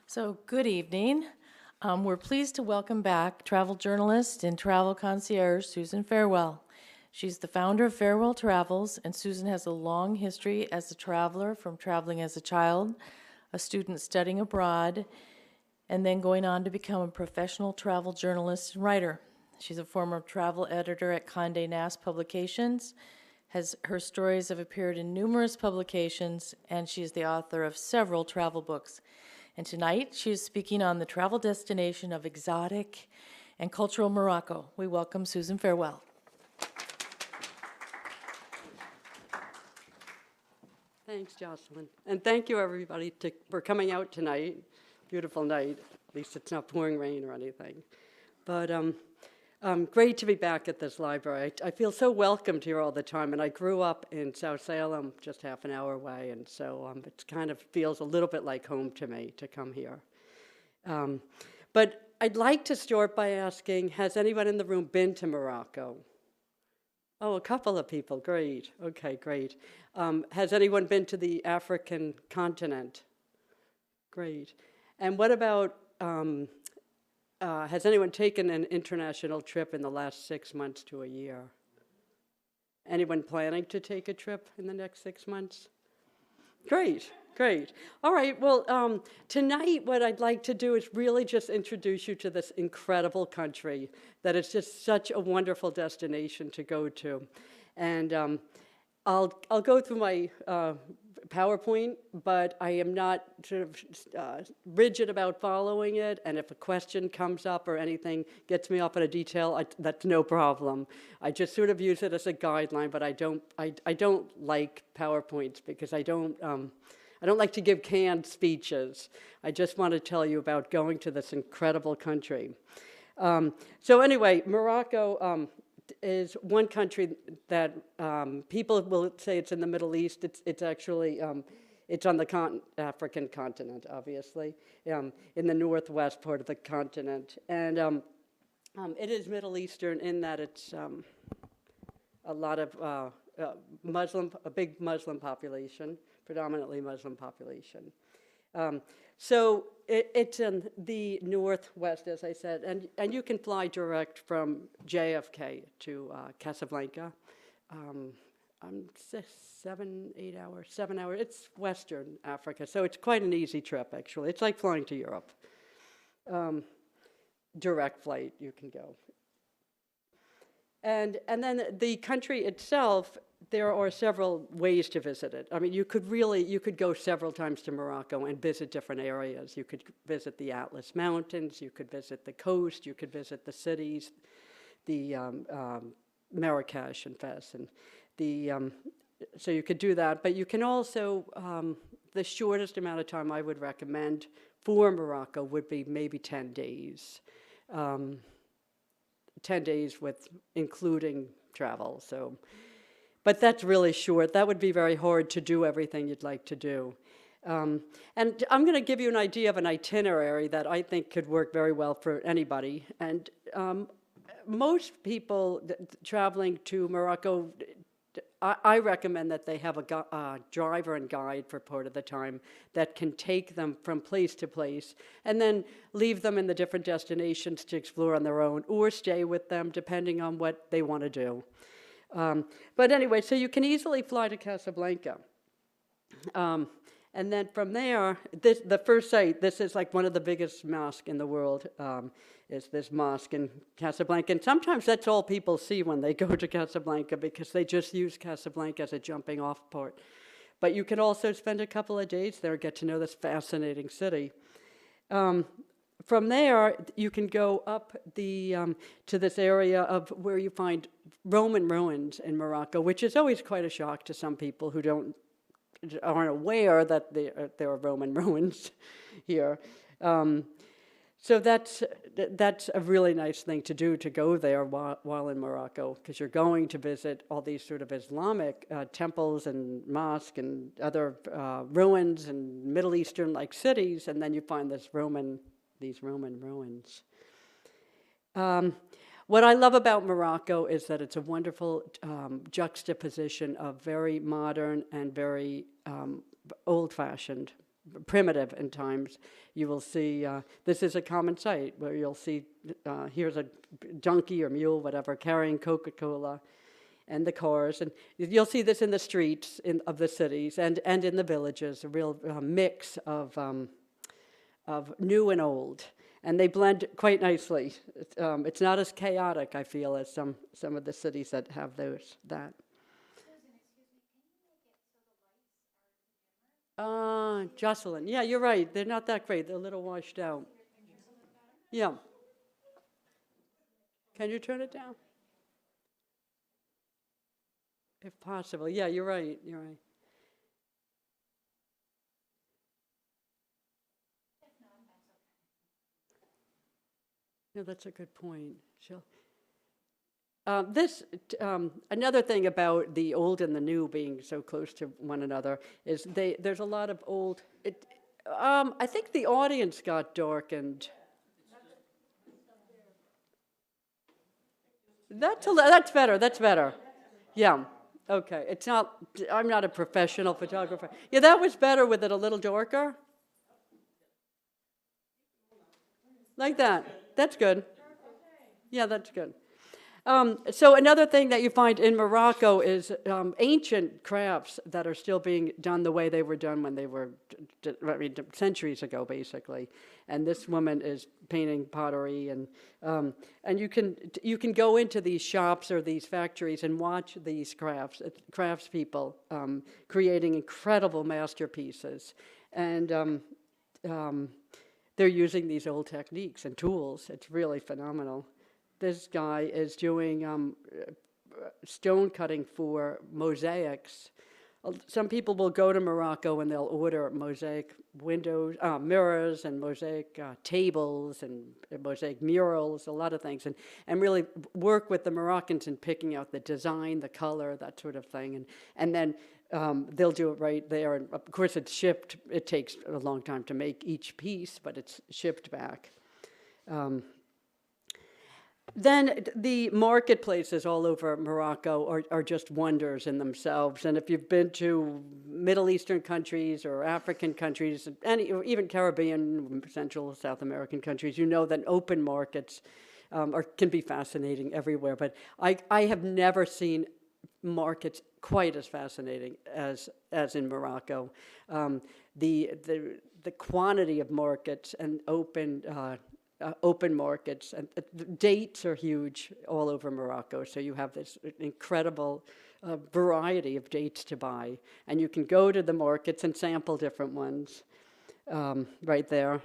So, good evening. We're pleased to welcome back travel journalist and travel concierge Susan Farewell. She's the founder of Farewell Travels, and Susan has a long history as a traveler, from traveling as a child, a student studying abroad, and then going on to become a professional travel journalist and writer. She's a former travel editor at Condé Nast Publications. Her stories have appeared in numerous publications, and she is the author of several travel books. And tonight, she is speaking on the travel destination of exotic and cultural Morocco. We welcome Susan Farewell. Thanks, Jocelyn. And thank you, everybody, for coming out tonight. Beautiful night. At least it's not pouring rain or anything. But great to be back at this library. I feel so welcomed here all the time. And I grew up in South Salem, just half an hour away. And so it kind of feels a little bit like home to me to come here. But I'd like to start by asking, has anyone in the room been to Morocco? Oh, a couple of people. Great. Okay, great. Has anyone been to the African continent? Great. And what about, has anyone taken an international trip in the last 6 months to a year? Anyone planning to take a trip in the next 6 months? Great, great. All right, well, tonight what I'd like to do is really just introduce you to this incredible country that is just such a wonderful destination to go to. And I'll go through my PowerPoint, but I am not sort of rigid about following it, and if a question comes up or anything gets me off on a detail, that's no problem. I just sort of use it as a guideline, but I don't like PowerPoints because I don't like to give canned speeches. I just want to tell you about going to this incredible country. So anyway, Morocco is one country that people will say it's in the Middle East. It's actually, it's on the African continent, obviously, in the northwest part of the continent. And it is Middle Eastern in that it's a lot of a big Muslim population, predominantly Muslim population. So it's in the northwest, as I said, and you can fly direct from JFK to Casablanca. 7 hours. It's Western Africa, so it's quite an easy trip, actually. It's like flying to Europe. Direct flight, you can go. And then the country itself, there are several ways to visit it. I mean, you could go several times to Morocco and visit different areas. You could visit the Atlas Mountains, you could visit the coast, you could visit the cities, the Marrakesh and Fez, and so you could do that. But you can also, the shortest amount of time I would recommend for Morocco would be maybe 10 days. 10 days with including travel, so. But that's really short. That would be very hard to do everything you'd like to do. And I'm going to give you an idea of an itinerary that I think could work very well for anybody. And most people traveling to Morocco, I recommend that they have a driver and guide for part of the time that can take them from place to place and then leave them in the different destinations to explore on their own or stay with them depending on what they want to do. But anyway, so you can easily fly to Casablanca. And then from there, the first site, this is like one of the biggest mosques in the world, is this mosque in Casablanca. And sometimes that's all people see when they go to Casablanca because they just use Casablanca as a jumping off point. But you can also spend a couple of days there, get to know this fascinating city. From there, you can go up to this area of where you find Roman ruins in Morocco, which is always quite a shock to some people who aren't aware that there are Roman ruins here. So that's a really nice thing to do, to go there while in Morocco, because you're going to visit all these sort of Islamic temples and mosques and other ruins and Middle Eastern-like cities, and then you find these Roman ruins. What I love about Morocco is that it's a wonderful juxtaposition of very modern and very old-fashioned primitive in times. You will see, this is a common sight where you'll see, here's a donkey or mule, whatever, carrying Coca-Cola and the cars. And you'll see this in the streets of the cities and in the villages, a real mix of new and old. And they blend quite nicely. It's not as chaotic, I feel, as some of the cities that have that. Jocelyn, yeah, you're right. They're not that great. They're a little washed out. Yeah. Can you turn it down? If possible. Yeah, you're right. You're right. No, that's a good point. Another thing about the old and the new being so close to one another is there's a lot of old. I think the audience got darkened. That's better. That's better. Yeah. Okay. It's not. I'm not a professional photographer. Yeah, that was better with it a little darker. Like that. That's good. Yeah, that's good. So another thing that you find in Morocco is ancient crafts that are still being done the way they were done when they were, centuries ago, basically. And this woman is painting pottery, and you can go into these shops or these factories and watch these craftspeople creating incredible masterpieces, and they're using these old techniques and tools. It's really phenomenal. This guy is doing stone cutting for mosaics. Some people will go to Morocco and they'll order mosaic windows, mirrors, and mosaic tables, and mosaic murals, a lot of things, and really work with the Moroccans in picking out the design, the color, that sort of thing. And then they'll do it right there. And of course, it's shipped. It takes a long time to make each piece, but it's shipped back. Then the marketplaces all over Morocco are just wonders in themselves. And if you've been to Middle Eastern countries or African countries, or even Caribbean, Central, South American countries, you know that open markets can be fascinating everywhere. But I have never seen markets quite as fascinating as in Morocco. The quantity of markets and open markets, and dates are huge all over Morocco. So you have this incredible variety of dates to buy, and you can go to the markets and sample different ones right there.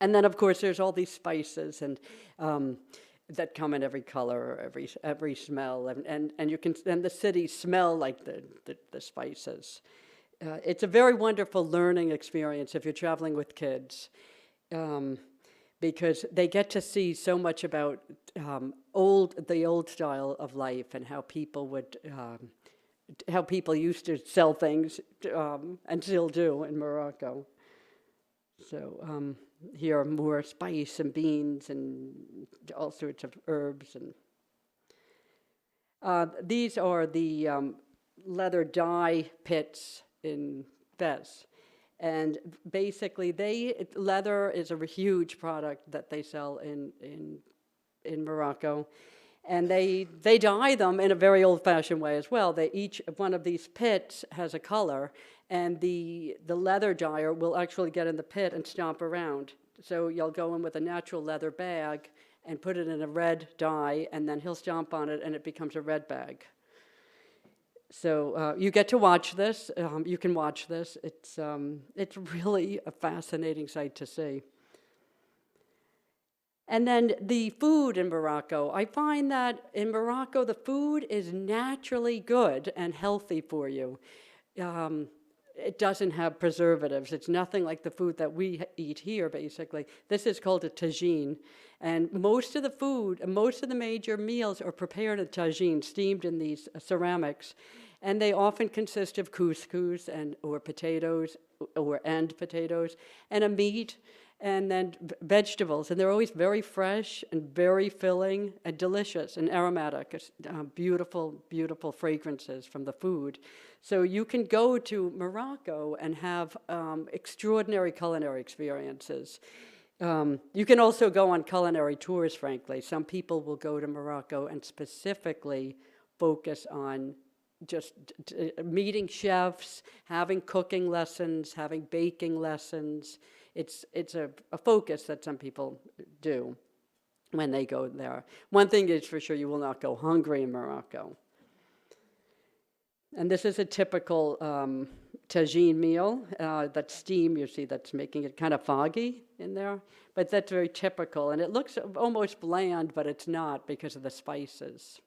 And then, of course, there's all these spices and that come in every color, every smell, and you can, and the cities smell like the spices. It's a very wonderful learning experience if you're traveling with kids. Because they get to see so much about the old style of life and how people used to sell things and still do in Morocco. So here are more spice and beans and all sorts of herbs. And these are the leather dye pits in Fez. And basically, leather is a huge product that they sell in Morocco, and they dye them in a very old-fashioned way as well. Each one of these pits has a color, and the leather dyer will actually get in the pit and stomp around. So you'll go in with a natural leather bag and put it in a red dye, and then he'll stomp on it, and it becomes a red bag. So you get to watch this. You can watch this. It's really a fascinating sight to see. And then the food in Morocco. I find that in Morocco, the food is naturally good and healthy for you. It doesn't have preservatives. It's nothing like the food that we eat here, basically. This is called a tagine. And most of the food, most of the major meals are prepared in tagine, steamed in these ceramics. And they often consist of couscous or potatoes, and a meat. and then vegetables, and they're always very fresh and very filling and delicious and aromatic. It's, beautiful, beautiful fragrances from the food. So you can go to Morocco and have extraordinary culinary experiences. You can also go on culinary tours, frankly. Some people will go to Morocco and specifically focus on just meeting chefs, having cooking lessons, having baking lessons. It's a focus that some people do when they go there. One thing is for sure, you will not go hungry in Morocco. And this is a typical tagine meal. That steam, you see, that's making it kind of foggy in there. But that's very typical. And it looks almost bland, but it's not because of the spices.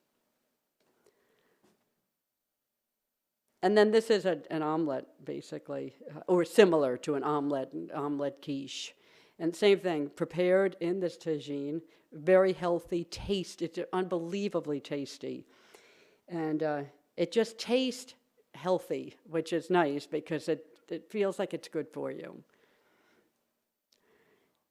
And then this is an omelet, basically, or similar to an omelet quiche. And same thing, prepared in this tagine, very healthy, it's unbelievably tasty. And it just tastes healthy, which is nice because it feels like it's good for you.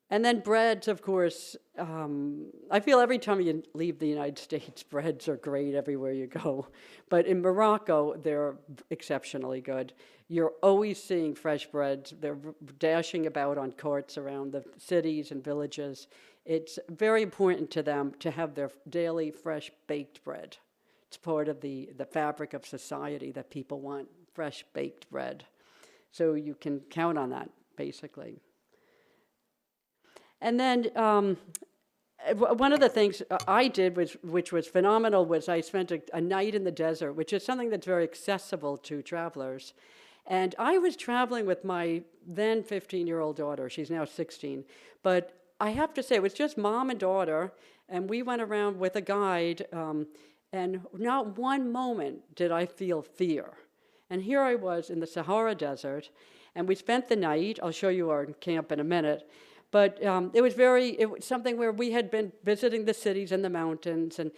And then breads, of course, I feel every time you leave the United States, breads are great everywhere you go. But in Morocco, they're exceptionally good. You're always seeing fresh breads. They're dashing about on carts around the cities and villages. It's very important to them to have their daily fresh baked bread. It's part of the fabric of society that people want fresh baked bread. So you can count on that, basically. And then one of the things I did, which was phenomenal, was I spent a night in the desert, which is something that's very accessible to travelers. And I was traveling with my then 15-year-old daughter. She's now 16. But I have to say, it was just mom and daughter, and we went around with a guide, and not one moment did I feel fear. And here I was in the Sahara Desert, and we spent the night. I'll show you our camp in a minute. But it was something where we had been visiting the cities and the mountains, and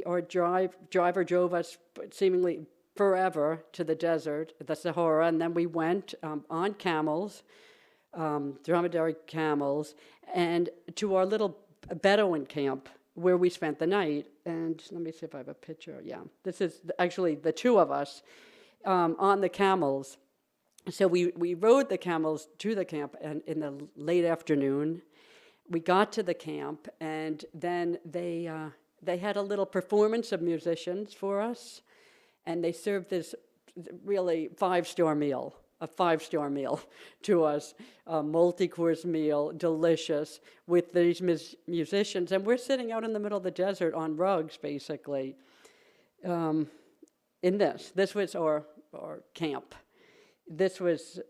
our driver drove us seemingly forever to the desert, the Sahara, and then we went on camels, dromedary camels, and to our little Bedouin camp where we spent the night. And let me see if I have a picture. Yeah, this is actually the two of us on the camels. So we rode the camels to the camp and in the late afternoon. We got to the camp, and then they had a little performance of musicians for us, and they served this really a five-star meal to us, a multi-course meal, delicious, with these musicians. And we're sitting out in the middle of the desert on rugs, basically, in this. This was our camp. This was,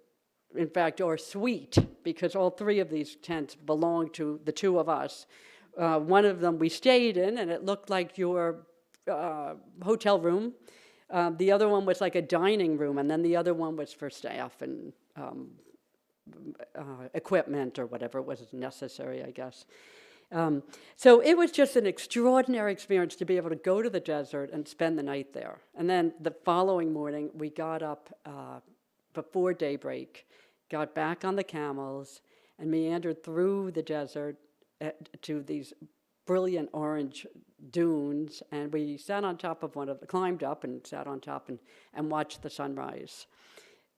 in fact, our suite, because all three of these tents belonged to the two of us. One of them we stayed in, and it looked like your hotel room. The other one was like a dining room, and then the other one was for staff and equipment or whatever was necessary, I guess. So it was just an extraordinary experience to be able to go to the desert and spend the night there. And then the following morning, we got up before daybreak, got back on the camels, and meandered through the desert to these brilliant orange dunes, and we sat on top of climbed up and sat on top and watched the sunrise.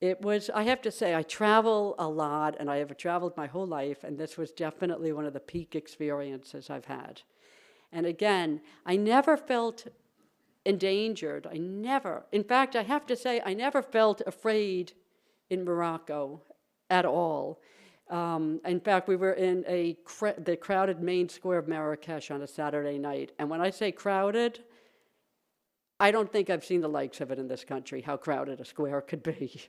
It was, I have to say, I travel a lot, and I have traveled my whole life, and this was definitely one of the peak experiences I've had. And again, I never felt endangered. In fact, I have to say, I never felt afraid in Morocco at all. In fact, we were in the crowded main square of Marrakesh on a Saturday night. And when I say crowded, I don't think I've seen the likes of it in this country, how crowded a square could be.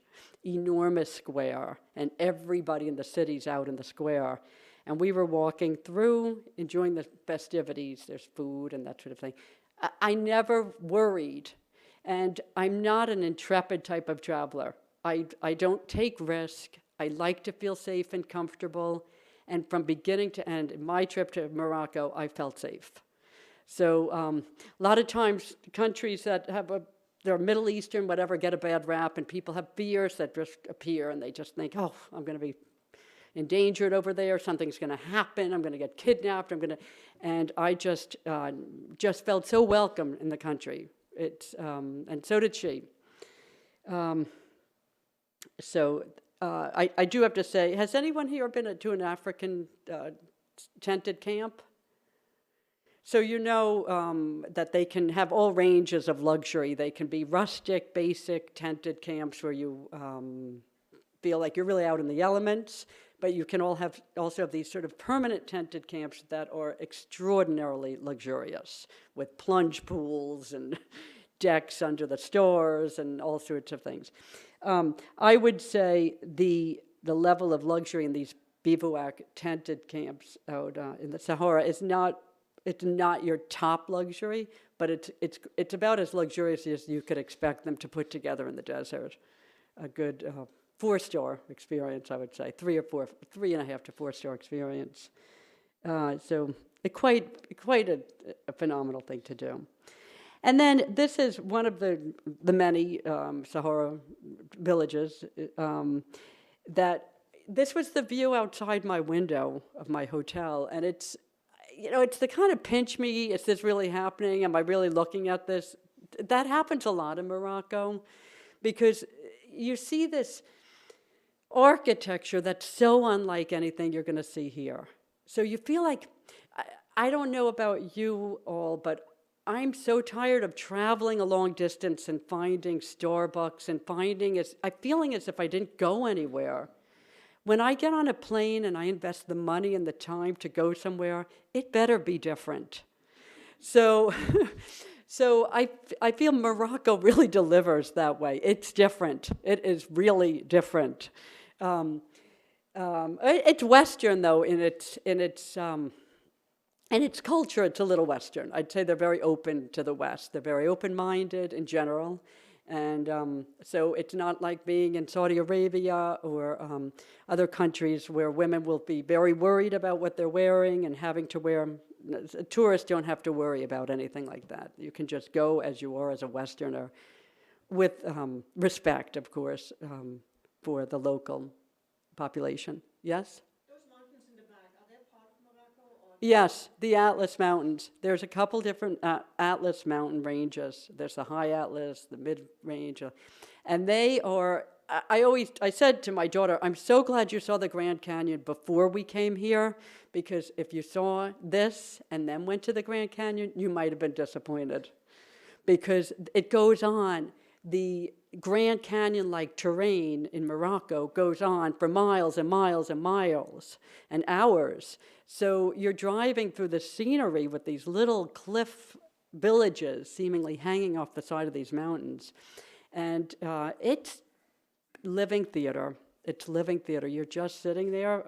Enormous square, and everybody in the city's out in the square. And we were walking through, enjoying the festivities. There's food and that sort of thing. I never worried. And I'm not an intrepid type of traveler. I don't take risk. I like to feel safe and comfortable. And from beginning to end, in my trip to Morocco, I felt safe. So a lot of times, countries that they're Middle Eastern, whatever, get a bad rap, and people have fears that just appear, and they just think, oh, I'm going to be endangered over there. Something's going to happen. I'm going to get kidnapped. And I just felt so welcome in the country. And so did she. I do have to say, has anyone here been to an African tented camp? So you know that they can have all ranges of luxury. They can be rustic, basic, tented camps where you feel like you're really out in the elements, but you can also have these sort of permanent tented camps that are extraordinarily luxurious, with plunge pools and decks under the stores and all sorts of things. I would say the level of luxury in these bivouac tented camps out in the Sahara is not your top luxury, but it's about as luxurious as you could expect them to put together in the desert. A good 4-star experience, I would say, 3.5 to 4-star experience. So quite a phenomenal thing to do. And then this is one of the many Sahara villages that this was the view outside my window of my hotel, and it's the kind of pinch me, is this really happening? Am I really looking at this? That happens a lot in Morocco because you see this architecture that's so unlike anything you're going to see here. So you feel like, I don't know about you all, but I'm so tired of traveling a long distance and finding Starbucks and feeling as if I didn't go anywhere. When I get on a plane and I invest the money and the time to go somewhere, it better be different. So I feel Morocco really delivers that way. It's different. It is really different. It's Western though in its culture. It's a little Western. I'd say they're very open to the West. They're very open-minded in general. And so it's not like being in Saudi Arabia or other countries where women will be very worried about what they're wearing and having to wear. Tourists don't have to worry about anything like that. You can just go as you are as a Westerner with respect, of course, for the local population. Yes? Those mountains in the back, are they part of Morocco? Or Yes, the Atlas Mountains. There's a couple different Atlas mountain ranges. There's the high Atlas, the mid range, and they are. I said to my daughter, I'm so glad you saw the Grand Canyon before we came here, because if you saw this and then went to the Grand Canyon, you might have been disappointed, because it goes on. The Grand Canyon-like terrain in Morocco goes on for miles and miles and miles and hours. So you're driving through the scenery with these little cliff villages seemingly hanging off the side of these mountains. And it's living theater. It's living theater. You're just sitting there.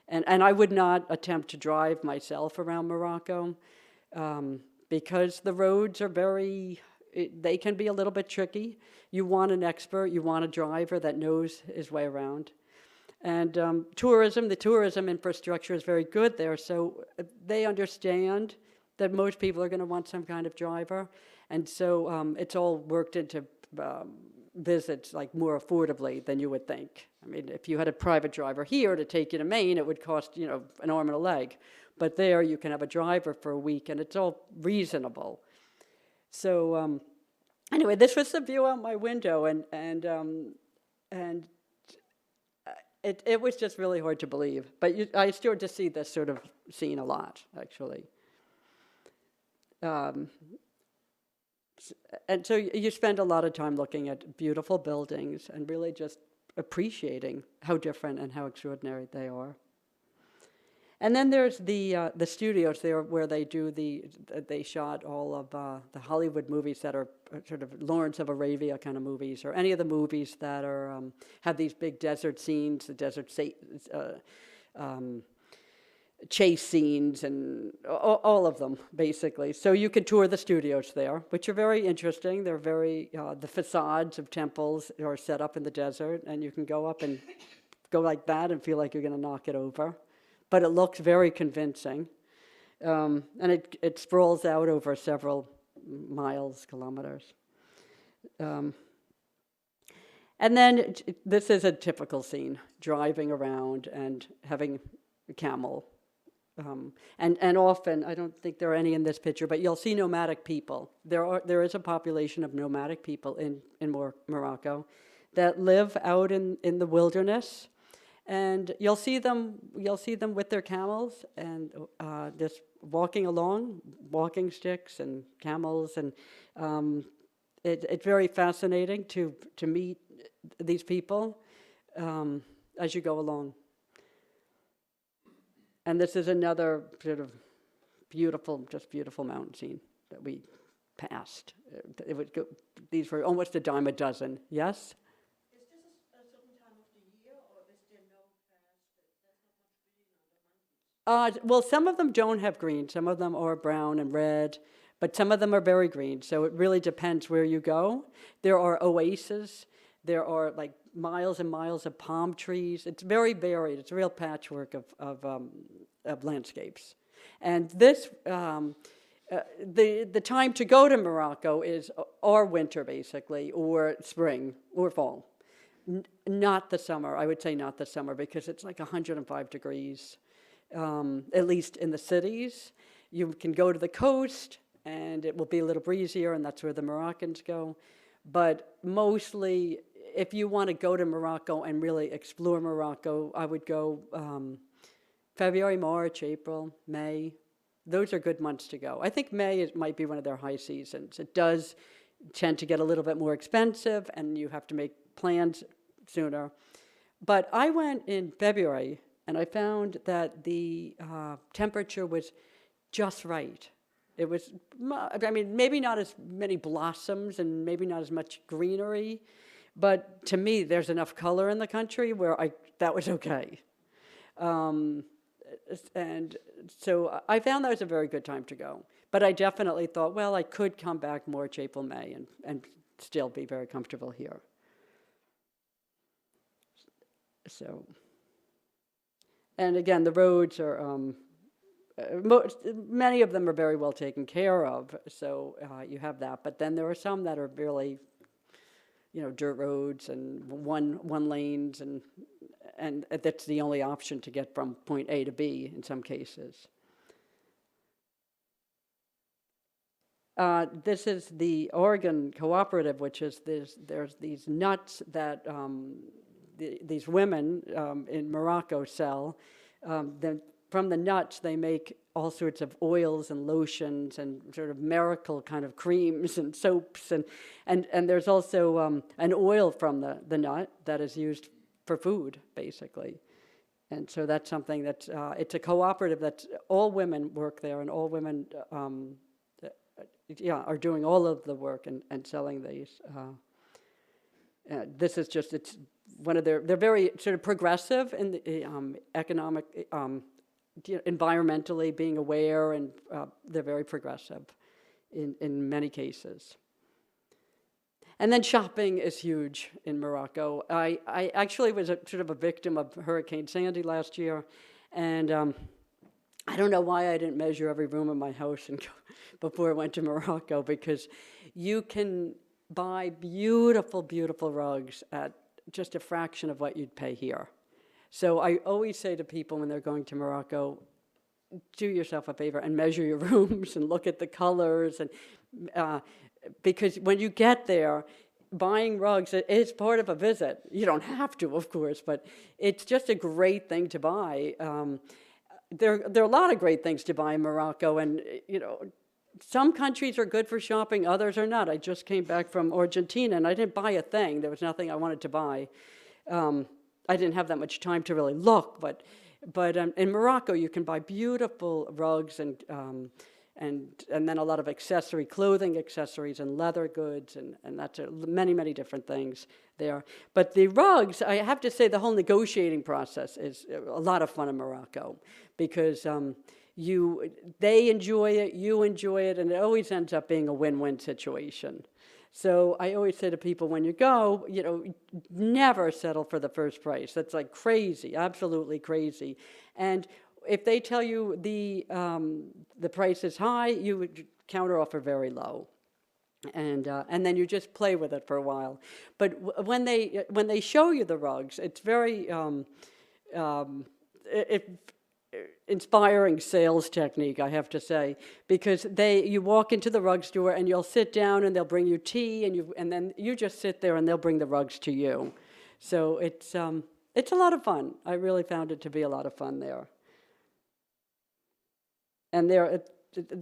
And I would not attempt to drive myself around Morocco because the roads are they can be a little bit tricky. You want an expert, you want a driver that knows his way around. And the tourism infrastructure is very good there, so they understand that most people are going to want some kind of driver. And so it's all worked into visits like more affordably than you would think. I mean, if you had a private driver here to take you to Maine, it would cost, an arm and a leg. But there you can have a driver for a week, and it's all reasonable. So anyway, this was the view out my window, and it was just really hard to believe. But I started to see this sort of scene a lot, actually. And so you spend a lot of time looking at beautiful buildings and really just appreciating how different and how extraordinary they are. And then there's the studios there where they shot all of the Hollywood movies that are sort of Lawrence of Arabia kind of movies, or any of the movies that are have these big desert scenes, the desert chase scenes, and all of them basically. So you can tour the studios there, which are very interesting. They're the facades of temples are set up in the desert, and you can go up and go like that and feel like you're going to knock it over. But it looks very convincing, and it sprawls out over several miles, kilometers. And then this is a typical scene, driving around and having a camel. And often, I don't think there are any in this picture, but you'll see nomadic people. There is a population of nomadic people in Morocco that live out in the wilderness. And you'll see them with their camels and just walking along, walking sticks and camels, and it's very fascinating to meet these people as you go along. And this is another sort of beautiful mountain scene that we passed. It would go, these were almost a dime a dozen. Yes? Is this a certain time of the year, or is there no grass? There's not much green on the mountains? Well, some of them don't have green. Some of them are brown and red, but some of them are very green. So it really depends where you go. There are oases. There are like miles and miles of palm trees. It's very varied. It's a real patchwork of landscapes. And this, the time to go to Morocco is or winter basically, or spring, or fall. Not the summer. I would say not the summer because it's like 105 degrees, at least in the cities. You can go to the coast and it will be a little breezier, and that's where the Moroccans go. But mostly, if you want to go to Morocco and really explore Morocco, I would go February, March, April, May. Those are good months to go. I think May might be one of their high seasons. It does tend to get a little bit more expensive, and you have to make plans sooner. But I went in February, and I found that the temperature was just right. It was, I mean, maybe not as many blossoms and maybe not as much greenery, but to me, there's enough color in the country where that was okay. And so I found that was a very good time to go. But I definitely thought, well, I could come back March, April, May, and still be very comfortable here. So, and again, the roads are, many of them are very well taken care of, so you have that. But then there are some that are really, dirt roads and one lanes, and that's the only option to get from point A to B in some cases. This is the Oregon Cooperative, which is there's these nuts that these women in Morocco sell. From the nuts, they make all sorts of oils and lotions and sort of miracle kind of creams and soaps. And there's also an oil from the nut that is used for food, basically. And so that's something that's, it's a cooperative that's all women work there, and all women are doing all of the work and selling these. This is just, it's one of they're very sort of progressive in the economic, environmentally being aware, and they're very progressive in many cases. And then shopping is huge in Morocco. I actually was sort of a victim of Hurricane Sandy last year, and I don't know why I didn't measure every room in my house before I went to Morocco, because you can buy beautiful, beautiful rugs at just a fraction of what you'd pay here. So I always say to people when they're going to Morocco, do yourself a favor and measure your rooms and look at the colors, and because when you get there, buying rugs is part of a visit. You don't have to, of course, but it's just a great thing to buy. There are a lot of great things to buy in Morocco, and some countries are good for shopping, others are not. I just came back from Argentina, and I didn't buy a thing. There was nothing I wanted to buy. I didn't have that much time to really look, but in Morocco you can buy beautiful rugs and then a lot of clothing accessories and leather goods, and that's many different things there. But the rugs, I have to say, the whole negotiating process is a lot of fun in Morocco, because they enjoy it, you enjoy it, and it always ends up being a win-win situation. So I always say to people, when you go, never settle for the first price. That's like crazy, absolutely crazy. And if they tell you the price is high, you would counteroffer very low. and then you just play with it for a while. But when they show you the rugs, it's very um, inspiring sales technique, I have to say, because you walk into the rug store and you'll sit down and they'll bring you tea and then you just sit there and they'll bring the rugs to you. So it's a lot of fun. I really found it to be a lot of fun there. And there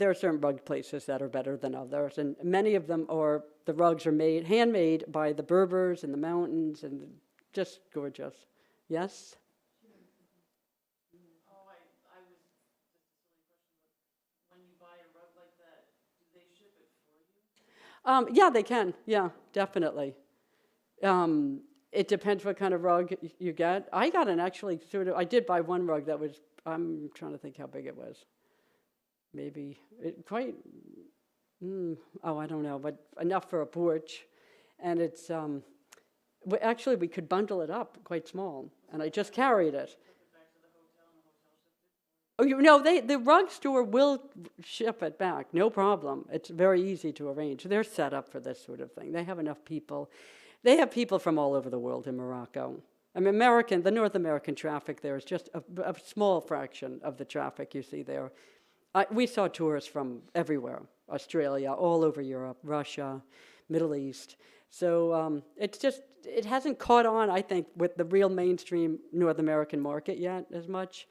are certain rug places that are better than others, and many of them the rugs are handmade by the Berbers in the mountains, and just gorgeous. Yes? Yeah, they can. Yeah, definitely. It depends what kind of rug you get. I did buy one rug that was, I'm trying to think how big it was. Maybe I don't know, but enough for a porch. And it's, actually we could bundle it up quite small, and I just carried it. Oh, the rug store will ship it back, no problem. It's very easy to arrange. They're set up for this sort of thing. They have enough people. They have people from all over the world in Morocco. I mean, the North American traffic there is just a small fraction of the traffic you see there. We saw tourists from everywhere, Australia, all over Europe, Russia, Middle East. So it hasn't caught on, I think, with the real mainstream North American market yet as much.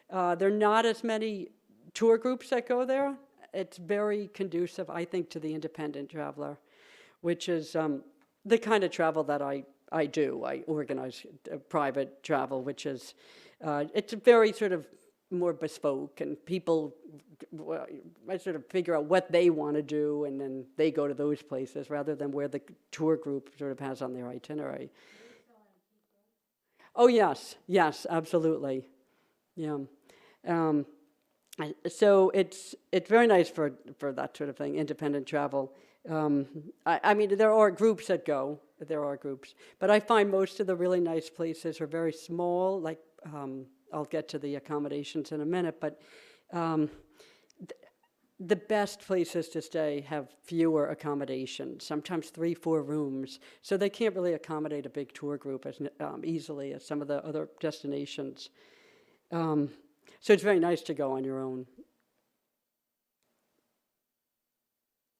There are not as many tour groups that go there. It's very conducive, I think, to the independent traveler, which is the kind of travel that I do. I organize private travel, which is, it's very sort of more bespoke, and people I sort of figure out what they want to do, and then they go to those places rather than where the tour group sort of has on their itinerary. Oh, yes, absolutely. Yeah. So it's very nice for that sort of thing, independent travel. I mean, there are groups that go. There are groups, but I find most of the really nice places are very small. Like I'll get to the accommodations in a minute, but the best places to stay have fewer accommodations, sometimes 3-4 rooms, so they can't really accommodate a big tour group as easily as some of the other destinations. So it's very nice to go on your own.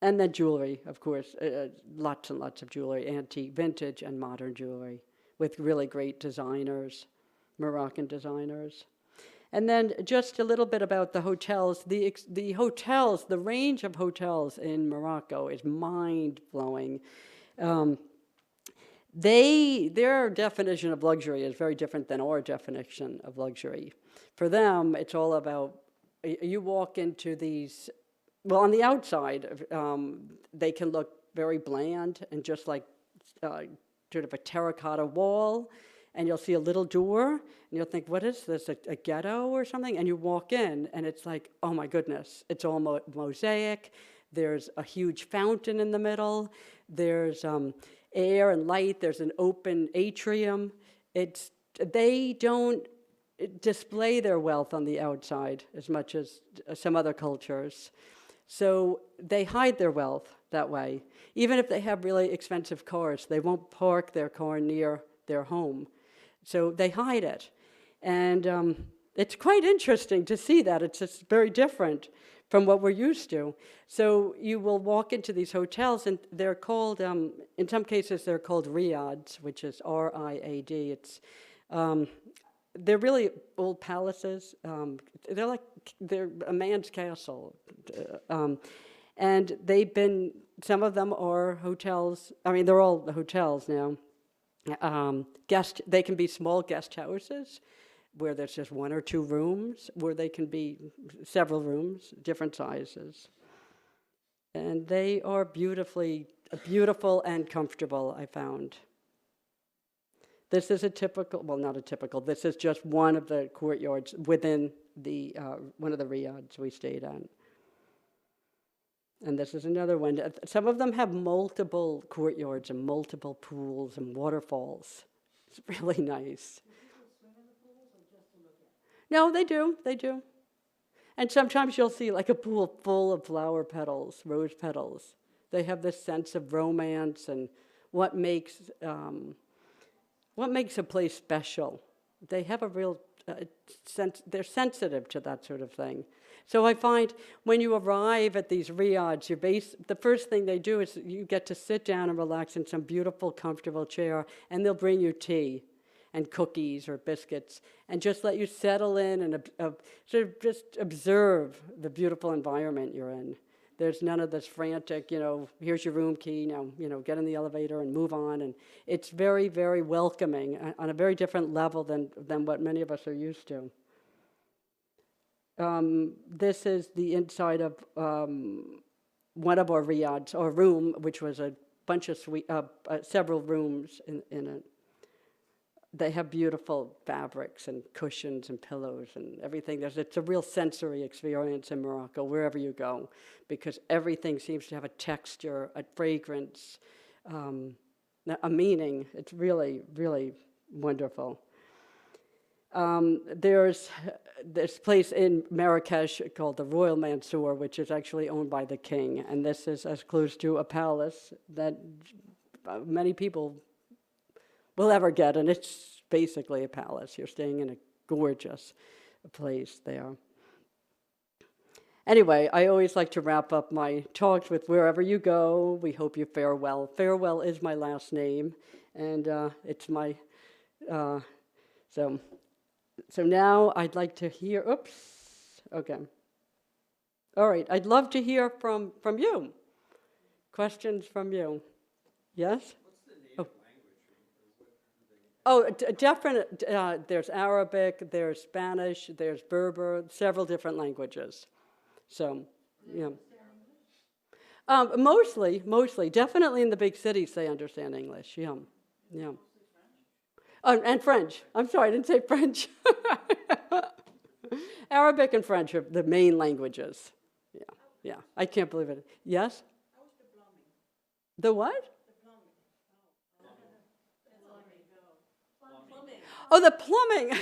And then jewelry, of course, lots and lots of jewelry, antique, vintage, and modern jewelry with really great designers, Moroccan designers. And then just a little bit about the hotels. The hotels, the range of hotels in Morocco is mind-blowing. Their definition of luxury is very different than our definition of luxury. For them, it's all about, you walk into these, well, on the outside, they can look very bland and just like sort of a terracotta wall, and you'll see a little door, and you'll think, what is this, a ghetto or something? And you walk in, and it's like, oh my goodness, it's all mosaic. There's a huge fountain in the middle. There's air and light. There's an open atrium. They don't display their wealth on the outside as much as some other cultures. So they hide their wealth that way. Even if they have really expensive cars, they won't park their car near their home. So they hide it. And it's quite interesting to see that. It's just very different from what we're used to. So you will walk into these hotels, and they're called, in some cases, they're called riads, which is R-I-A-D. It's, they're really old palaces. They're a man's castle. And some of them are hotels. I mean, they're all hotels now. They can be small guest houses where there's just 1 or 2 rooms, where they can be several rooms, different sizes. And they are beautiful and comfortable, I found. This is this is just one of the courtyards within the one of the riads we stayed at. And this is another one. Some of them have multiple courtyards and multiple pools and waterfalls. It's really nice. Do people swim in the pools or just to look at? No, they do. And sometimes you'll see like a pool full of flower petals, rose petals. They have this sense of romance and what makes a place special. They have a real sense, they're sensitive to that sort of thing. So I find when you arrive at these riads, the first thing they do is you get to sit down and relax in some beautiful, comfortable chair, and they'll bring you tea and cookies or biscuits, and just let you settle in and sort of just observe the beautiful environment you're in. There's none of this frantic, here's your room key, now, get in the elevator and move on. And it's very, very welcoming on a very different level than what many of us are used to. This is the inside of one of our riads, or room, which was a bunch of several rooms in it. They have beautiful fabrics and cushions and pillows and everything. It's a real sensory experience in Morocco, wherever you go, because everything seems to have a texture, a fragrance, a meaning. It's really, really wonderful. There's this place in Marrakesh called the Royal Mansour, which is actually owned by the king, and this is as close to a palace that many people will ever get, and it's basically a palace. You're staying in a gorgeous place there. Anyway, I always like to wrap up my talks with wherever you go, we hope you fare well. Farewell is my last name, and it's my, so now I'd like to hear, okay. All right, I'd love to hear from you. Questions from you. Yes? Oh, definite. There's Arabic, there's Spanish, there's Berber, several different languages. So, yeah. Mostly. Definitely in the big cities they understand English, yeah. Oh, and French. I'm sorry, I didn't say French. Arabic and French are the main languages. Yeah. I can't believe it. Yes? How's the plumbing? The what? Plumbing. Oh, the plumbing.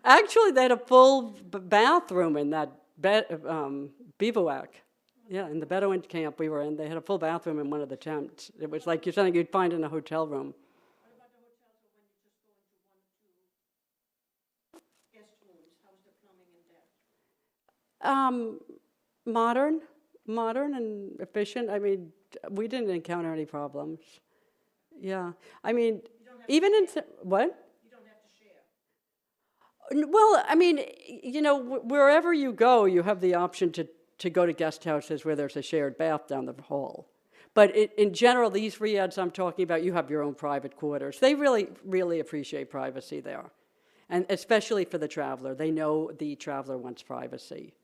Actually, they had a full bathroom in that bivouac. Yeah, in the Bedouin camp we were in, they had a full bathroom in one of the tents. It was like something you'd find in a hotel room. What about the hotels or when you just go into one or two guest rooms? How's the plumbing in there? Modern and efficient. I mean, we didn't encounter any problems. Yeah, I mean, even in what? You don't have to share. Well, I mean, wherever you go, you have the option to go to guest houses where there's a shared bath down the hall. But in general, these riads I'm talking about, you have your own private quarters. They really, really appreciate privacy there. And especially for the traveler. They know the traveler wants privacy.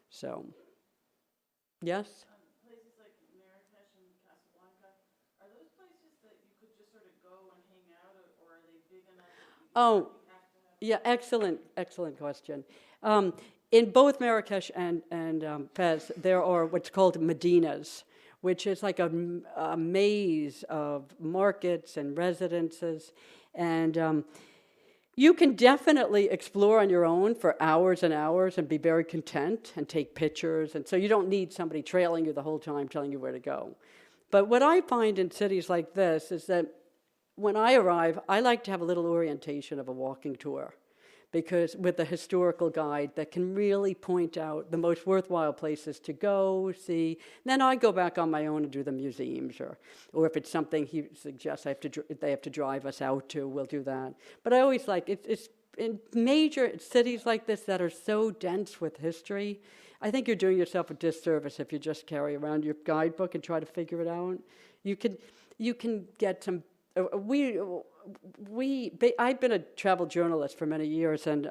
So, yes? Places like Marrakesh and Casablanca, are those places that you could just sort of go and hang out, or are they big enough that you have to have? Yeah, excellent question. In both Marrakesh and Fez, there are what's called medinas, which is like a maze of markets and residences. And you can definitely explore on your own for hours and hours and be very content and take pictures. And so you don't need somebody trailing you the whole time telling you where to go. But what I find in cities like this is that when I arrive, I like to have a little orientation of a walking tour, because with a historical guide that can really point out the most worthwhile places to go, see. Then I go back on my own and do the museums, or if it's something he suggests they have to drive us out to, we'll do that. But I always like, it's in major cities like this that are so dense with history, I think you're doing yourself a disservice if you just carry around your guidebook and try to figure it out. You can get some, I've been a travel journalist for many years, and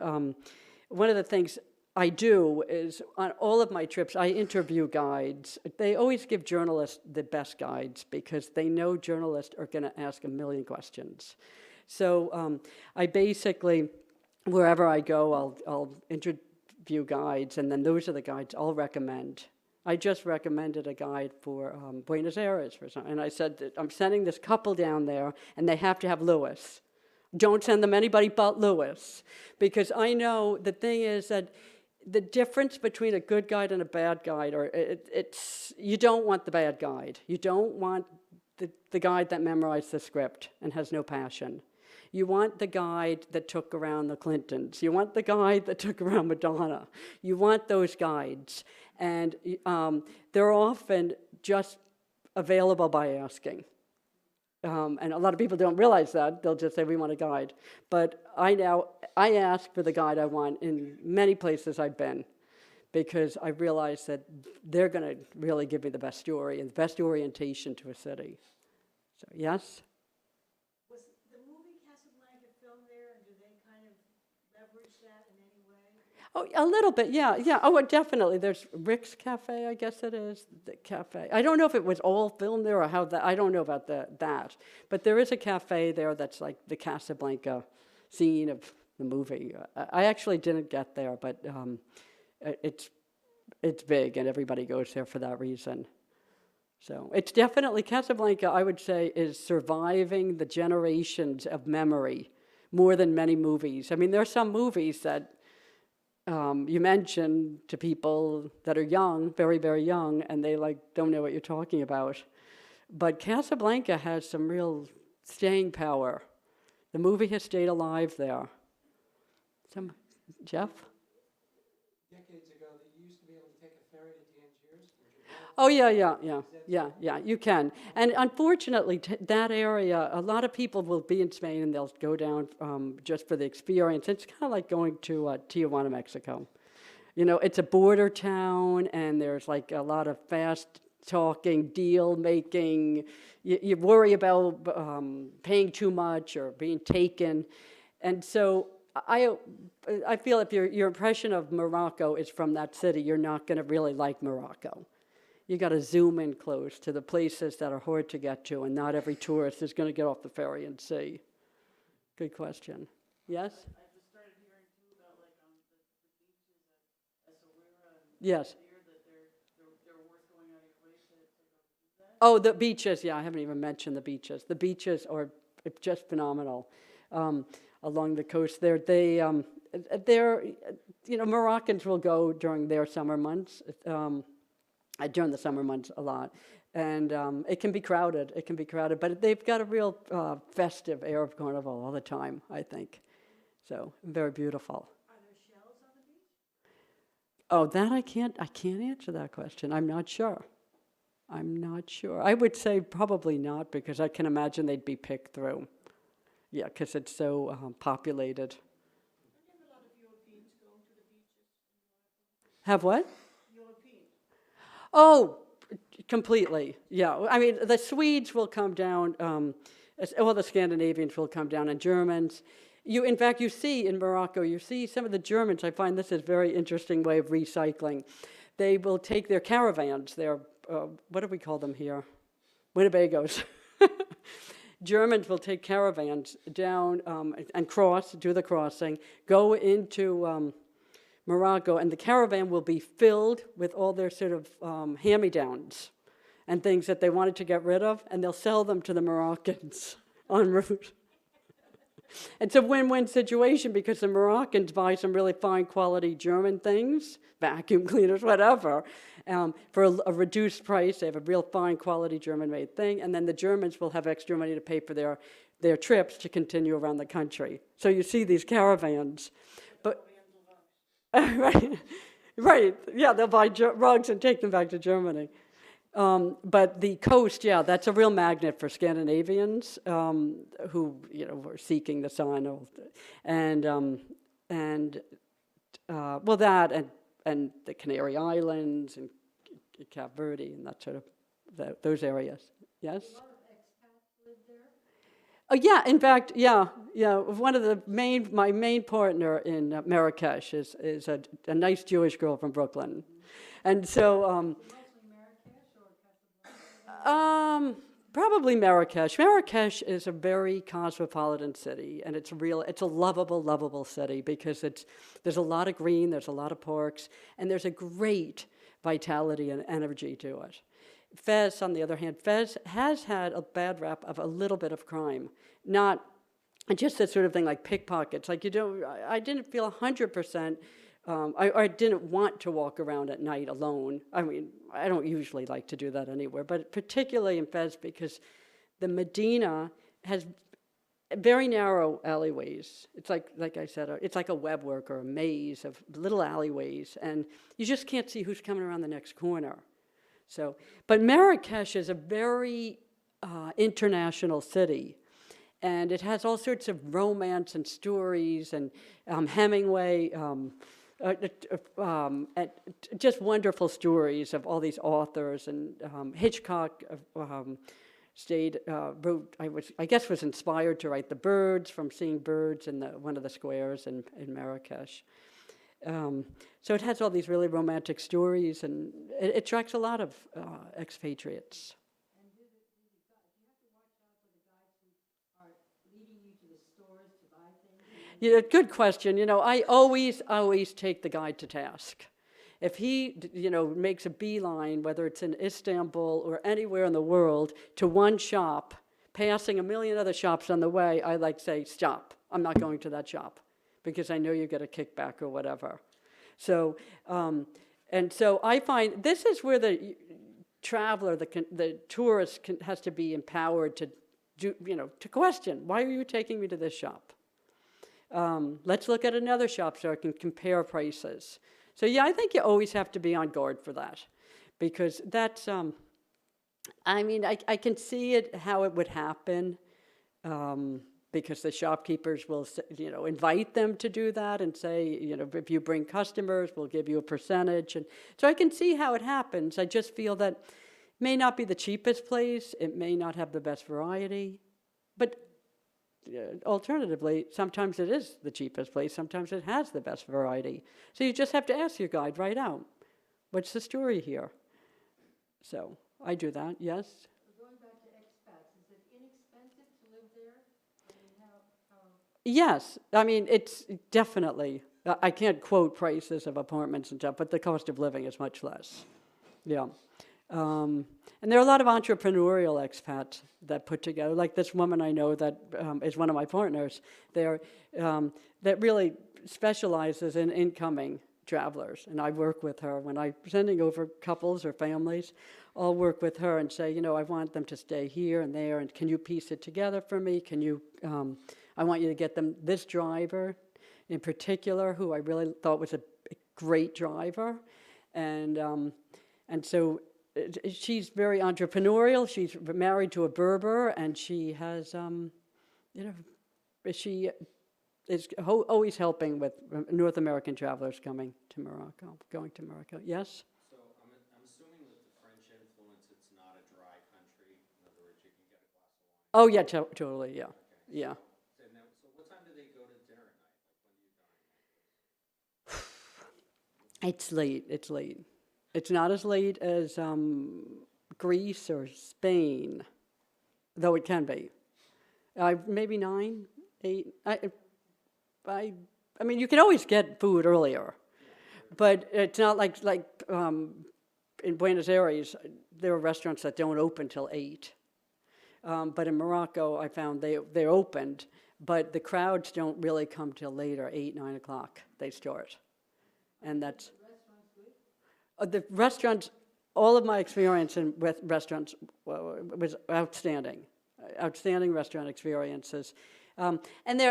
one of the things I do is on all of my trips, I interview guides. They always give journalists the best guides because they know journalists are going to ask a million questions. So I basically, wherever I go, I'll interview guides, and then those are the guides I'll recommend. I just recommended a guide for Buenos Aires, and I said that I'm sending this couple down there, and they have to have Lewis. Don't send them anybody but Lewis, because I know the thing is that the difference between a good guide and a bad guide, or it's you don't want the bad guide. You don't want the guide that memorized the script and has no passion. You want the guide that took around the Clintons. You want the guide that took around Madonna. You want those guides. And they're often just available by asking. And a lot of people don't realize that. They'll just say, we want a guide. But I ask for the guide I want in many places I've been, because I realize that they're going to really give me the best story and the best orientation to a city. So, yes? Was the movie Casablanca filmed there, and do they kind of leverage that in any way? Oh, a little bit, yeah. Oh, definitely. There's Rick's Cafe, I guess it is, the cafe. I don't know if it was all filmed there or how that, I don't know about that. But there is a cafe there that's like the Casablanca scene of the movie. I actually didn't get there, but it's big and everybody goes there for that reason. So it's definitely, Casablanca, I would say, is surviving the generations of memory more than many movies. I mean, there are some movies that you mention to people that are young, very, very young, and they don't know what you're talking about. But Casablanca has some real staying power. The movie has stayed alive there. Jeff? Decades ago, you used to be able to take a ferry to Tangiers. Oh, yeah, you can. And unfortunately, that area, a lot of people will be in Spain and they'll go down just for the experience. It's kind of like going to Tijuana, Mexico. You know, it's a border town and there's like a lot of fast talking, deal making. You worry about paying too much or being taken. And so I feel if your impression of Morocco is from that city, you're not going to really like Morocco. You got to zoom in close to the places that are hard to get to, and not every tourist is going to get off the ferry and see. Good question. Yes? I just started hearing too about the beaches at Essaouira and Yes. here that they're worth going out of your way to go do that. Oh, the beaches. Yeah, I haven't even mentioned the beaches. The beaches are just phenomenal along the coast there. They're Moroccans will go during their summer months. During the summer months a lot. And it can be crowded, but they've got a real festive air of carnival all the time, I think. So, very beautiful. Are there shells on the beach? Oh, that I can't answer that question. I'm not sure. I would say probably not, because I can imagine they'd be picked through. Yeah, because it's so populated. I have a lot of Europeans going to the beaches. Have what? European. Oh, completely. Yeah. I mean, the Swedes will come down, all the Scandinavians will come down, and Germans. In fact, you see in Morocco, you see some of the Germans, I find this is a very interesting way of recycling. They will take their caravans, what do we call them here? Winnebagos. Germans will take caravans down and do the crossing, go into Morocco, and the caravan will be filled with all their sort of hand-me-downs and things that they wanted to get rid of, and they'll sell them to the Moroccans en route. It's a win-win situation, because the Moroccans buy some really fine quality German things, vacuum cleaners, whatever, for a reduced price. They have a real fine quality German-made thing, and then the Germans will have extra money to pay for their trips to continue around the country. So you see these caravans. But right, yeah, they'll buy rugs and take them back to Germany. But the coast, yeah, that's a real magnet for Scandinavians who, were seeking the sun, that and the Canary Islands and Cape Verde and that sort of those areas. Yes. A lot of expats live there. Oh yeah, in fact, yeah. One of my main partner in Marrakesh is a nice Jewish girl from Brooklyn, and so. Mostly Marrakesh or Casablanca? Probably Marrakesh. Marrakesh is a very cosmopolitan city, and it's a lovable city, because there's a lot of green, there's a lot of parks, and there's a great vitality and energy to it. Fez, on the other hand, Fez has had a bad rap of a little bit of crime, not just that sort of thing like pickpockets. I didn't feel 100% I didn't want to walk around at night alone. I mean, I don't usually like to do that anywhere, but particularly in Fez because the Medina has very narrow alleyways. It's like I said, it's like a web work or a maze of little alleyways, and you just can't see who's coming around the next corner. So, but Marrakesh is a very international city, and it has all sorts of romance and stories, and Hemingway, and just wonderful stories of all these authors, and Hitchcock wrote, I guess was inspired to write The Birds from seeing birds in one of the squares in Marrakesh. So it has all these really romantic stories, and it attracts a lot of expatriates. And do you have to watch out for the guys who are leading you to the stores to buy things? Yeah, good question. I always take the guide to task. If he, makes a beeline, whether it's in Istanbul or anywhere in the world, to one shop, passing a million other shops on the way, I say, stop. I'm not going to that shop because I know you get a kickback or whatever. So, and so I find this is where the traveler, the tourist has to be empowered to do, to question, why are you taking me to this shop? Let's look at another shop so I can compare prices. So yeah, I think you always have to be on guard for that, because that's, I can see it, how it would happen, because the shopkeepers will, invite them to do that and say, if you bring customers, we'll give you a percentage. And so I can see how it happens. I just feel that it may not be the cheapest place, it may not have the best variety, but alternatively, sometimes it is the cheapest place, sometimes it has the best variety. So you just have to ask your guide right out, what's the story here? So I do that, yes. Going back to expats, is it inexpensive to live there? I mean, how Yes, it's definitely, I can't quote prices of apartments and stuff, but the cost of living is much less. Yeah. And there are a lot of entrepreneurial expats that put together, like this woman I know that is one of my partners there, that really specializes in incoming travelers. And I work with her when I'm sending over couples or families. I'll work with her and say, I want them to stay here and there, and can you piece it together for me? Can you, I want you to get them this driver in particular, who I really thought was a great driver. And so she's very entrepreneurial. She's married to a Berber, and she has, she is always helping with North American travelers going to Morocco. Yes? So I'm assuming with the French influence, it's not a dry country. In other words, you can get a glass of wine. Oh, yeah, totally, yeah. Okay. Yeah. So what time do they go to dinner at night? Like, when do you dine? It's late. It's not as late as Greece or Spain, though it can be. Maybe 9, 8. I mean, you can always get food earlier, but it's not like in Buenos Aires, there are restaurants that don't open till 8. But in Morocco, I found they opened, but the crowds don't really come till later, 8, 9 o'clock. They start, and that's. The restaurants, all of my experience with restaurants was outstanding. Outstanding restaurant experiences. And they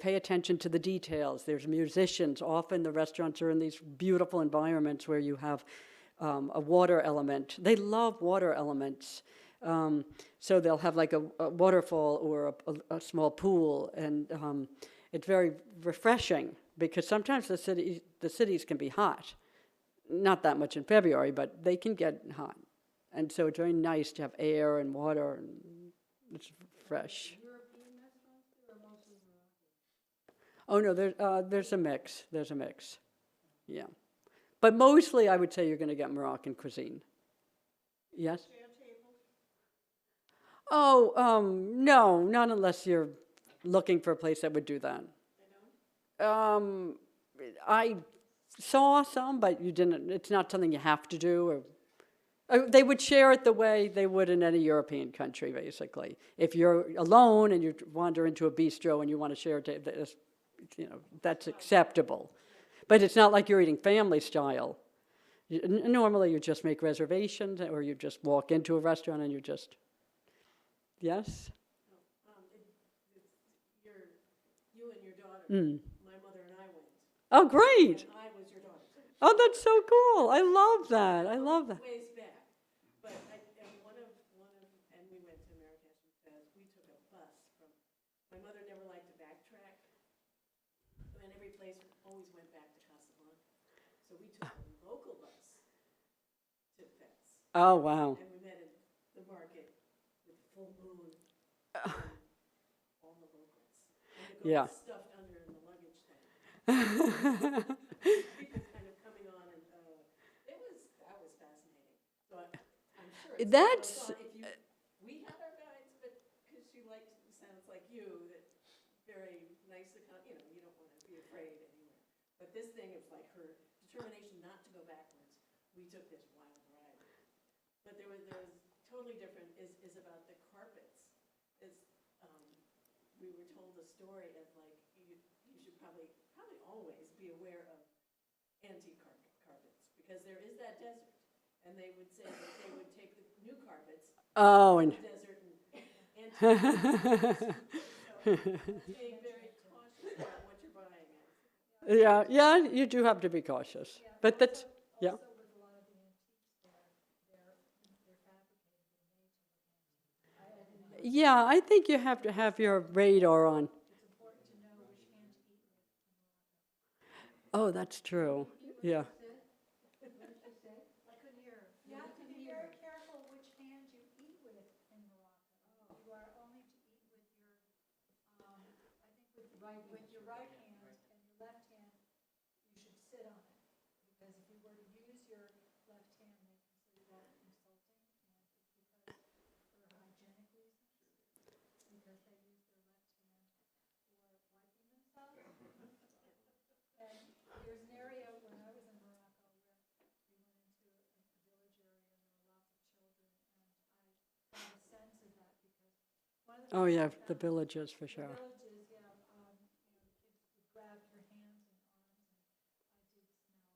pay attention to the details. There's musicians. Often the restaurants are in these beautiful environments where you have a water element. They love water elements. So they'll have like a waterfall or a small pool, and it's very refreshing, because sometimes the cities can be hot. Not that much in February, but they can get hot. And so it's very nice to have air and water, and it's fresh. European restaurants there or mostly Moroccan? Oh, no, there's a mix. Yeah. But mostly I would say you're going to get Moroccan cuisine. Yes? Share tables? Oh, no, not unless you're looking for a place that would do that. They don't? I saw some, but you didn't. It's not something you have to do. Or they would share it the way they would in any European country, basically. If you're alone and you wander into a bistro and you want to share that's acceptable. But it's not like you're eating family style. Normally, you just make reservations, or you just walk into a restaurant and you just, yes? You and your daughter, Mm. my mother and I went. Oh, great. And I was your daughter. Oh, that's so cool. I love that. I love that. Ways back. But and and we went to Marrakesh because we took a bus from, my mother never liked to backtrack. And every place always went back to Casablanca. So we took a local bus to Fez. Oh, wow. And we met in the market with the full moon. And all the locals. And the girl Yeah. was stuffed under in the luggage thing. People kind of coming on and, that was fascinating. So I'm sure it's That's, if you, we had our guides, but because she sounds like you, that very nice, you don't want to be afraid anywhere. But this thing is like her determination not to go backwards. We took this wild ride. But there was totally different is about the carpets. We were told a story of like you should probably always be aware of antique carpets because there is that desert, and they would say that they would take the new carpets oh, to and the desert and antique. So being very cautious about what you're buying. yeah, you do have to be cautious. But that's, yeah. Yeah, I think you have to have your radar on. Oh, that's true. Yeah. You have to be very careful which hand you eat with in Morocco. You are only to eat with your, I think with your right hand, and your left hand, you should sit on it. Because if you were to use your left hand, they consider that insulting, and it's because, for hygienic reasons, because they use their left hand for wiping themselves. And there's an area when I was in Morocco where we went into a village area and there were lots of children, and I got a sense of that because one of the Oh, things yeah, I the found villages for in sure. villages, the kids would grab your hands and arms, and I did smell.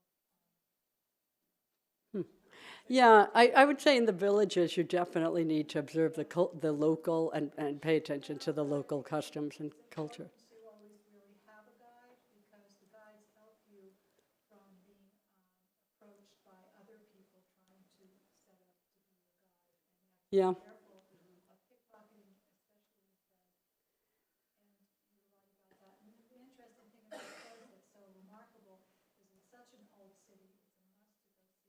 Yeah, I would say in the villages you definitely need to observe the local and pay attention to the local customs and culture. To always really have a guide because the guides help you from being approached by other people trying to set up to be your guide, and you have to Yeah. be careful of pickpocketing, especially in Fez. And you're right about that. And the interesting thing about Fez that's so remarkable is it's such an old city. It's a must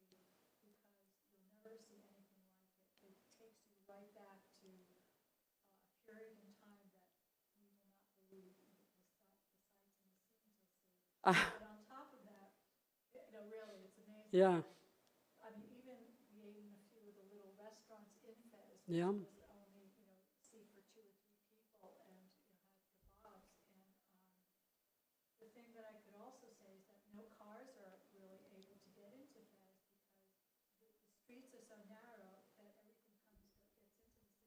to go see because you'll never see anything like it. It takes you right back to a period in time that you will not believe the sights and the scenes you'll see. But on top of that, really, it's amazing. Yeah. I mean, even we ate in a few of the little restaurants in Fez, which Yeah. was only, seat for 2 or 3 people, and had kebabs. And the thing that I could also say is that no cars are really able to get into Fez because the streets are so narrow that everything gets into the city of Fez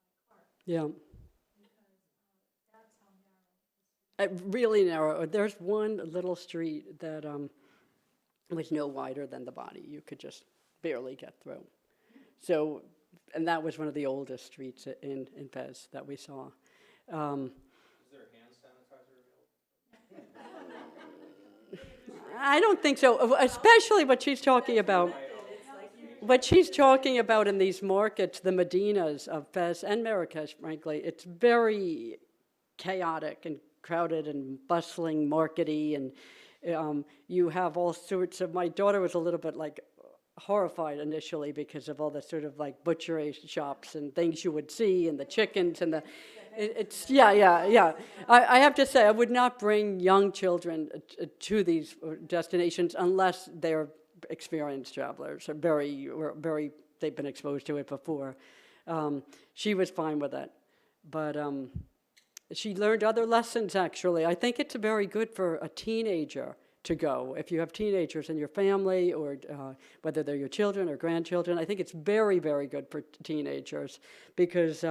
by car. Yeah. Because that's how narrow. Really narrow. There's one little street that was no wider than the body. You could just barely get through. So, and that was one of the oldest streets in Fez that we saw. Is there hand sanitizer available? I don't think so, especially what she's talking about. What she's talking about in these markets, the Medinas of Fez and Marrakesh, frankly, it's very chaotic and crowded and bustling, markety, and you have all sorts of. My daughter was a little bit like horrified initially because of all the sort of like butchery shops and things you would see, and the chickens and the. It's yeah. I have to say, I would not bring young children to these destinations unless they're experienced travelers, or they've been exposed to it before. She was fine with it, but she learned other lessons, actually. I think it's very good for a teenager to go. If you have teenagers in your family, or whether they're your children or grandchildren, I think it's very, very good for teenagers because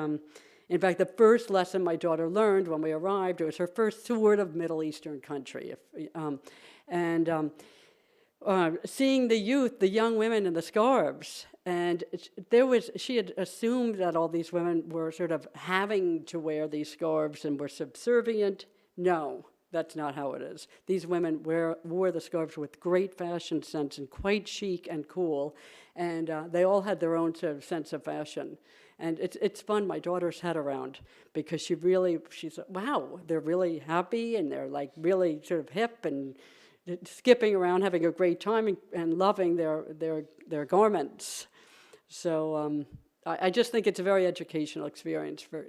In fact, the first lesson my daughter learned when we arrived, it was her first sort of Middle Eastern country. Seeing the youth, the young women in the scarves, and she had assumed that all these women were sort of having to wear these scarves and were subservient. No, that's not how it is. These women wore the scarves with great fashion sense and quite chic and cool, and they all had their own sort of sense of fashion. And it's fun. My daughter's head around because she's like, wow, they're really happy and they're like really sort of hip and skipping around, having a great time and loving their garments. So I just think it's a very educational experience for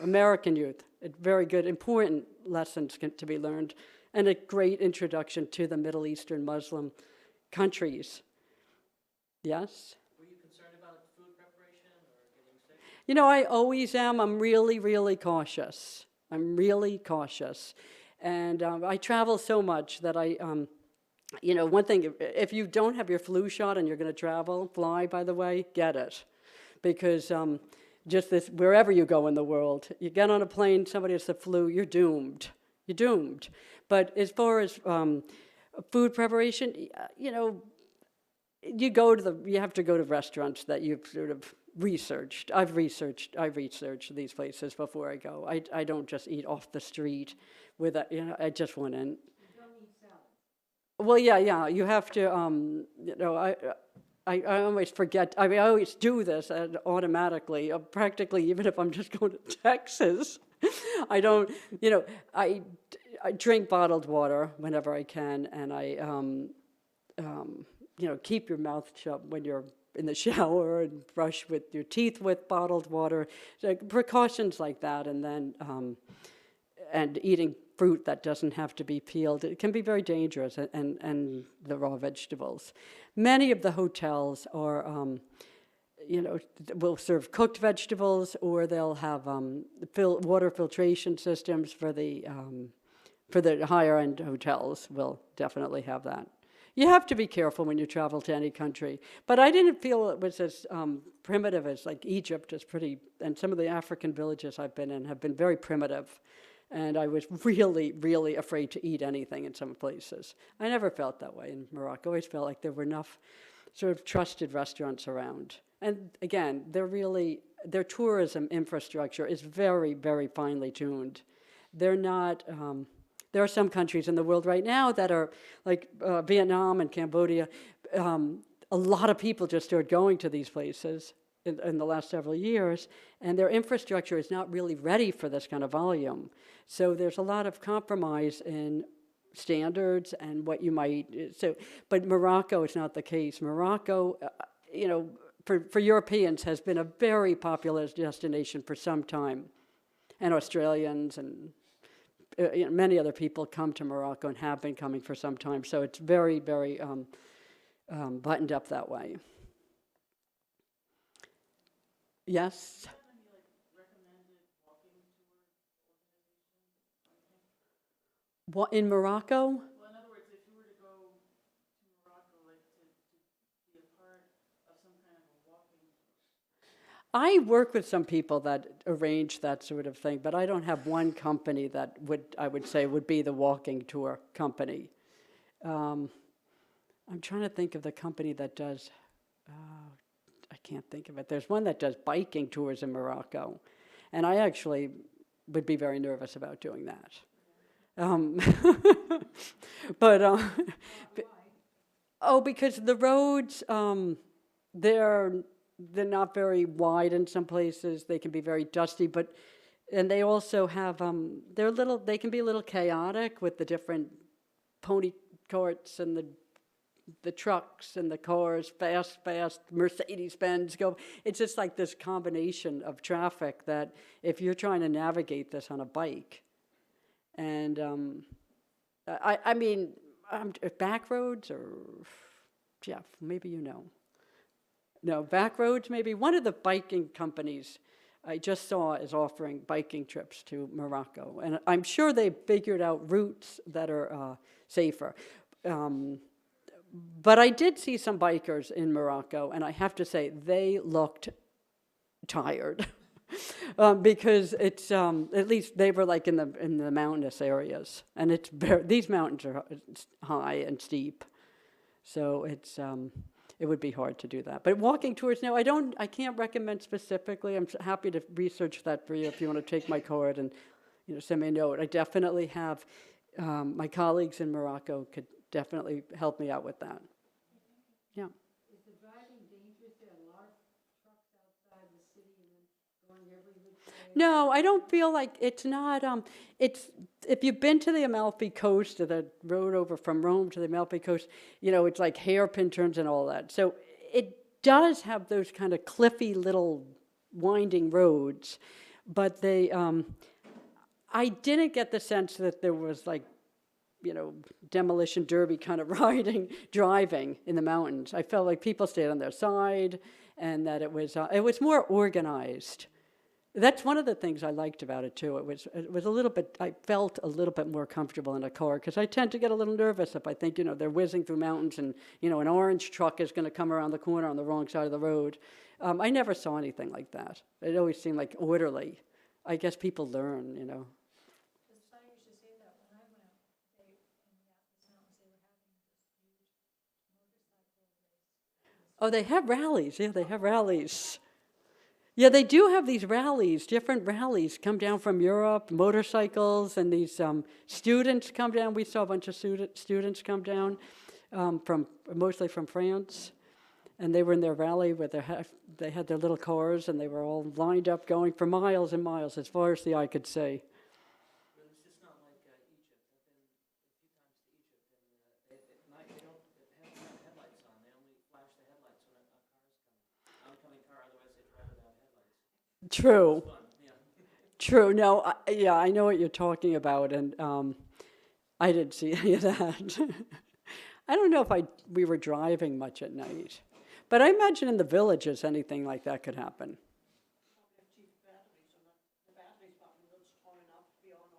American youth. It's very good, important lessons to be learned, and a great introduction to the Middle Eastern Muslim countries. Yes? Were you concerned about food preparation or getting sick? You know, I always am. I'm really, really cautious. I'm really cautious. And I travel so much that one thing, if you don't have your flu shot and you're going to fly, by the way, get it. Because just this, wherever you go in the world, you get on a plane, somebody has the flu, you're doomed. You're doomed. But as far as food preparation, you have to go to restaurants that you've sort of researched. I've researched these places before I go. I don't just eat off the street with I just went in. You don't eat salad. Well, yeah, you have to, I always forget, I always do this automatically, practically, even if I'm just going to Texas. I don't, I drink bottled water whenever I can, and I, keep your mouth shut when you're in the shower and brush with your teeth with bottled water, so precautions like that, and then, and eating fruit that doesn't have to be peeled. It can be very dangerous, and the raw vegetables. Many of the hotels are, will serve cooked vegetables, or they'll have water filtration systems for the higher end hotels. Will definitely have that. You have to be careful when you travel to any country. But I didn't feel it was as primitive as like Egypt is pretty, and some of the African villages I've been in have been very primitive. And I was really, really afraid to eat anything in some places. I never felt that way in Morocco. I always felt like there were enough sort of trusted restaurants around. And again, their tourism infrastructure is very, very finely tuned. They're not, there are some countries in the world right now that are like Vietnam and Cambodia. A lot of people just started going to these places in the last several years, and their infrastructure is not really ready for this kind of volume. So there's a lot of compromise in standards and what you might, but Morocco is not the case. Morocco, for Europeans has been a very popular destination for some time, and Australians and many other people come to Morocco and have been coming for some time, so it's very, very buttoned up that way. Yes? What, in Morocco? Well, in other words, if you were to go to Morocco, like to be a part of some kind of a walking tour. I work with some people that arrange that sort of thing, but I don't have one company that I would say would be the walking tour company. I'm trying to think of the company that does, I can't think of it. There's one that does biking tours in Morocco, and I actually would be very nervous about doing that. Because the roads, they're not very wide in some places. They can be very dusty, and they also have, they can be a little chaotic with the different pony carts and the trucks and the cars, fast Mercedes-Benz go. It's just like this combination of traffic that if you're trying to navigate this on a bike, and I mean, back roads or, Jeff, maybe you know. No, back roads maybe. One of the biking companies I just saw is offering biking trips to Morocco. And I'm sure they've figured out routes that are safer. But I did see some bikers in Morocco, and I have to say, they looked tired. because it's at least they were like in the mountainous areas, and these mountains are high and steep, so it would be hard to do that. But walking tours, no, I can't recommend specifically. I'm happy to research that for you if you want to take my card and send me a note. I definitely have my colleagues in Morocco could definitely help me out with that. Yeah. Is the driving dangerous? There are a lot of trucks outside the city and then going every which way. No, I don't feel like it's not. It's if you've been to the Amalfi Coast or the road over from Rome to the Amalfi Coast, it's like hairpin turns and all that. So it does have those kind of cliffy little winding roads, but they. I didn't get the sense that there was like, demolition derby kind of driving in the mountains. I felt like people stayed on their side, and that it was more organized. That's one of the things I liked about it too. It was a little bit. I felt a little bit more comfortable in a car because I tend to get a little nervous if I think they're whizzing through mountains and an orange truck is going to come around the corner on the wrong side of the road. I never saw anything like that. It always seemed like orderly. I guess people learn, It's funny you should say that. When I went, in the Atlas Mountains, they were having this huge motorcycle race. Oh, they have rallies. Yeah, they have rallies. Yeah, they do have these rallies, different rallies come down from Europe, motorcycles, and these students come down. We saw a bunch of students come down mostly from France, and they were in their rally with they had their little cars, and they were all lined up going for miles and miles as far as the eye could see. But it's just not like Egypt. I've been a few times to Egypt, and at night they don't have headlights on. They only flash the headlights when a car's coming. Oncoming car, otherwise they drive without headlights. True. It's fun, yeah. True. No, I know what you're talking about, and I didn't see any of that. I don't know if we were driving much at night, but I imagine in the villages anything like that could happen.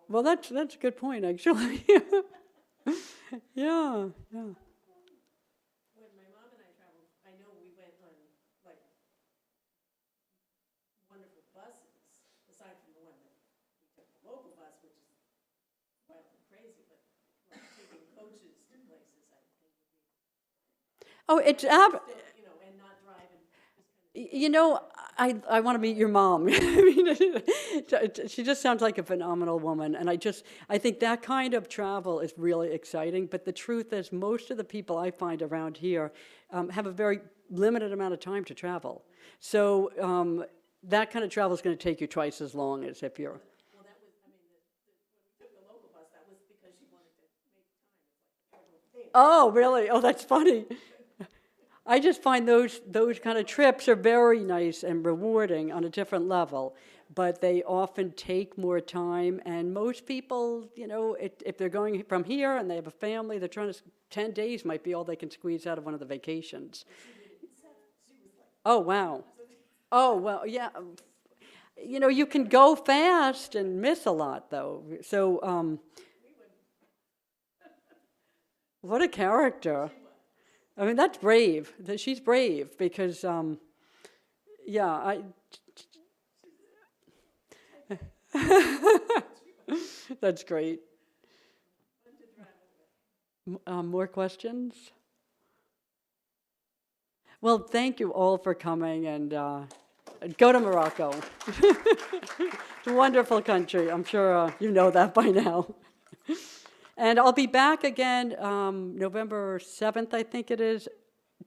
Well, that's a good point, actually. Yeah. When my mom and I traveled, I know we went on like wonderful buses, aside from the one that we took the local bus, which is wild and crazy, but like taking coaches to places, I think would be Oh, it's still, and not driving. I want to meet your mom. I mean, she just sounds like a phenomenal woman, and I think that kind of travel is really exciting. But the truth is, most of the people I find around here have a very limited amount of time to travel. So that kind of travel is going to take you twice as long as if you're. Well, that was, when we took the local bus, that was because she wanted to make time. It's like, Oh, really? Oh, that's funny. I just find those kind of trips are very nice and rewarding on a different level, but they often take more time. And most people, if they're going from here and they have a family, they're trying to 10 days might be all they can squeeze out of one of the vacations. Oh, wow. Oh, well, yeah. You can go fast and miss a lot, though. So, what a character. I mean, that's brave. She's brave because, that's great. More questions? Well, thank you all for coming, and go to Morocco. It's a wonderful country. I'm sure you know that by now. And I'll be back again November 7th, I think it is,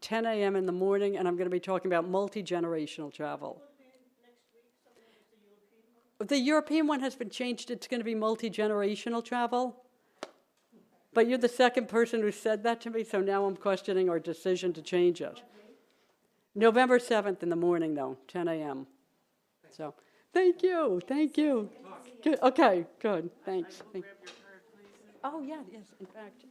10 a.m. in the morning, and I'm going to be talking about multi-generational travel. The European one has been changed. It's going to be multi-generational travel. But you're the second person who said that to me, so now I'm questioning our decision to change it. November 7th in the morning, though, 10 a.m. So, thank you. Good. Okay, good. Thanks. Oh, yeah, yes. In fact,